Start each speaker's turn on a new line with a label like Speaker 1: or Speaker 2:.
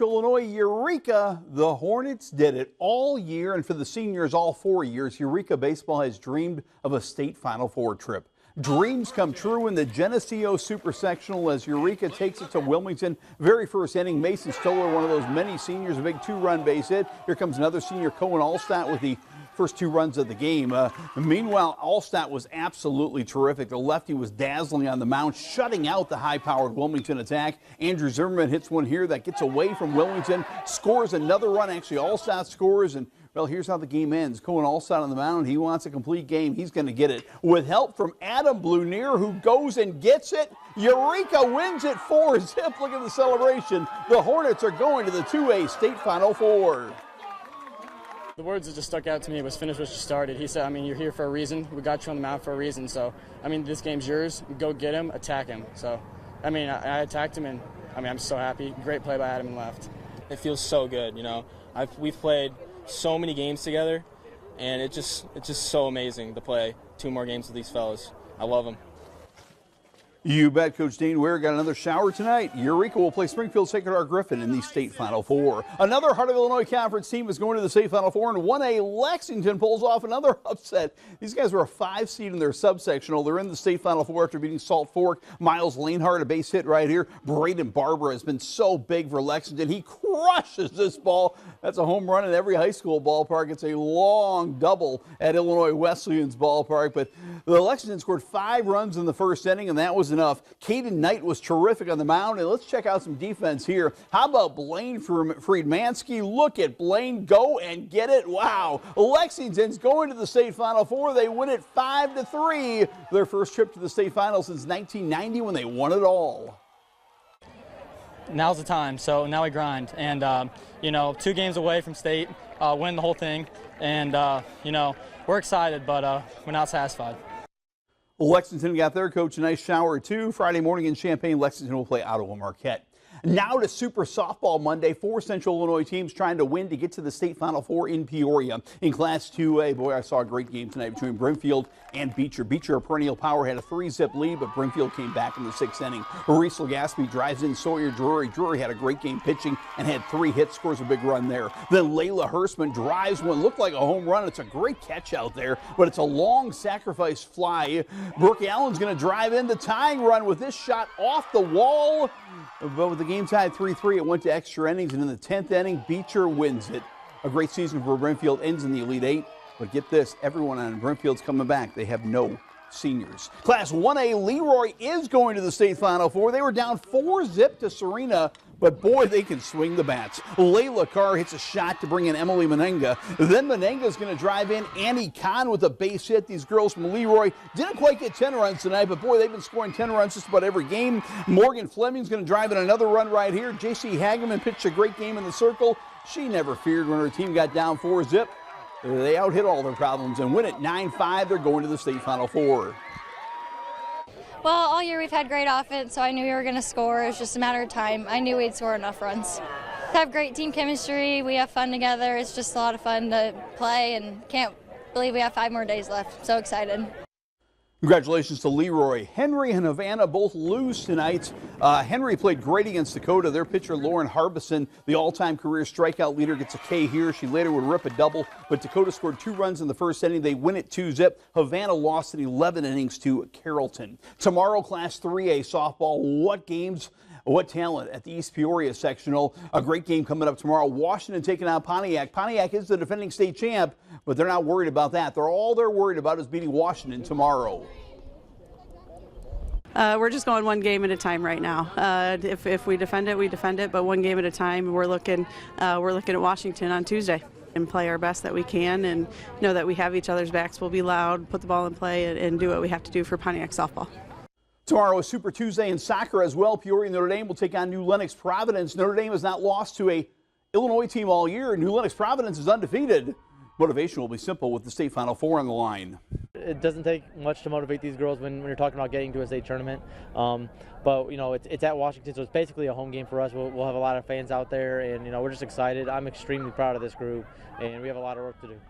Speaker 1: Illinois, Eureka, the Hornets did it all year, and for the seniors all 4 years, Eureka baseball has dreamed of a state Final Four trip. Dreams come true in the Geneseo Super Sectional as Eureka takes it to Wilmington. Very first inning, Mason Stoller, one of those many seniors, a big two-run base hit. Here comes another senior, Cohen Allstott, with the first 2 runs of the game. Meanwhile, Allstott was absolutely terrific. The lefty was dazzling on the mound, shutting out the high-powered Wilmington attack. Andrew Zimmerman hits one here that gets away from Wilmington, scores another run. Actually, Allstott scores, and well, here's how the game ends. Cohen Allstott on the mound. He wants a complete game. He's going to get it with help from Adam Blunier, who goes and gets it. Eureka wins it 4-0. Look at the celebration. The Hornets are going to the 2A state Final Four.
Speaker 2: The words that just stuck out to me was finish what you started. He said, you're here for a reason. We got you on the mound for a reason. So, this game's yours. Go get him, attack him. So, I attacked him, and, I'm so happy. Great play by Adam and left.
Speaker 3: It feels so good, We've played so many games together, and it's just so amazing to play 2 more games with these fellas. I love them.
Speaker 1: You bet. Coach Dane Ware got another shower tonight. Eureka will play Springfield Sacred Heart Griffin in the state Final Four. Another Heart of Illinois Conference team is going to the state Final Four, and 1A Lexington pulls off another upset. These guys were a 5 seed in their subsectional. They're in the state Final Four after beating Salt Fork. Miles Lanehart, a base hit right here. Braden Barber has been so big for Lexington. He crushes this ball. That's a home run in every high school ballpark. It's a long double at Illinois Wesleyan's ballpark, but the Lexington scored 5 runs in the first inning, and that was enough. Caden Knight was terrific on the mound, and let's check out some defense here. How about Blaine Friedmansky? Look at Blaine go and get it. Wow. Lexington's going to the state Final Four. They win it 5-3. Their first trip to the state final since 1990 when they won it all.
Speaker 2: Now's the time, so now we grind. And, 2 games away from state, win the whole thing. And, we're excited, but we're not satisfied.
Speaker 1: Lexington got their coach a nice shower, too. Friday morning in Champaign, Lexington will play Ottawa Marquette. Now to Super Softball Monday. 4 Central Illinois teams trying to win to get to the state Final Four in Peoria. In Class 2A, boy, I saw a great game tonight between Brimfield and Beecher. Beecher, a perennial power, had a 3-zip lead, but Brimfield came back in the 6th inning. Maurice Legaspi drives in Sawyer Drury. Drury had a great game pitching and had 3 hits, scores a big run there. Then Layla Hurstman drives one, looked like a home run. It's a great catch out there, but it's a long sacrifice fly. Brooke Allen's going to drive in the tying run with this shot off the wall. But with the game tied 3-3, it went to extra innings, and in the 10th inning, Beecher wins it. A great season for Brimfield, ends in the Elite 8. But get this, everyone on Brimfield's coming back. They have no seniors. Class 1A, Leroy is going to the state Final Four. They were down 4-zip to Serena, but boy, they can swing the bats. Layla Carr hits a shot to bring in Emily Menenga. Then Menenga's going to drive in Annie Kahn with a base hit. These girls from Leroy didn't quite get 10 runs tonight, but boy, they've been scoring 10 runs just about every game. Morgan Fleming's going to drive in another run right here. J.C. Hageman pitched a great game in the circle. She never feared when her team got down 4-zip. They out-hit all their problems and win it 9-5. They're going to the state Final Four.
Speaker 4: Well, all year we've had great offense, so I knew we were going to score. It was just a matter of time. I knew we'd score enough runs. We have great team chemistry. We have fun together. It's just a lot of fun to play, and can't believe we have 5 more days left. So excited.
Speaker 1: Congratulations to Leroy. Henry and Havana both lose tonight. Henry played great against Dakota. Their pitcher, Lauren Harbison, the all-time career strikeout leader, gets a K here. She later would rip a double, but Dakota scored 2 runs in the first inning. They win it 2-zip. Havana lost in 11 innings to Carrollton. Tomorrow, Class 3A softball. What games? What talent at the East Peoria sectional. A great game coming up tomorrow. Washington taking on Pontiac. Pontiac is the defending state champ, but they're not worried about that. All they're worried about is beating Washington tomorrow.
Speaker 5: We're just going 1 game at a time right now. If we defend it, we defend it, but 1 game at a time. We're looking at Washington on Tuesday and play our best that we can, and know that we have each other's backs. We'll be loud, put the ball in play, and do what we have to do for Pontiac softball.
Speaker 1: Tomorrow is Super Tuesday in soccer as well. Peoria and Notre Dame will take on New Lenox Providence. Notre Dame has not lost to a Illinois team all year. New Lenox Providence is undefeated. Motivation will be simple with the state Final Four on the line.
Speaker 6: It doesn't take much to motivate these girls when you're talking about getting to a state tournament. But it's at Washington, so it's basically a home game for us. We'll have a lot of fans out there, and we're just excited. I'm extremely proud of this group, and we have a lot of work to do.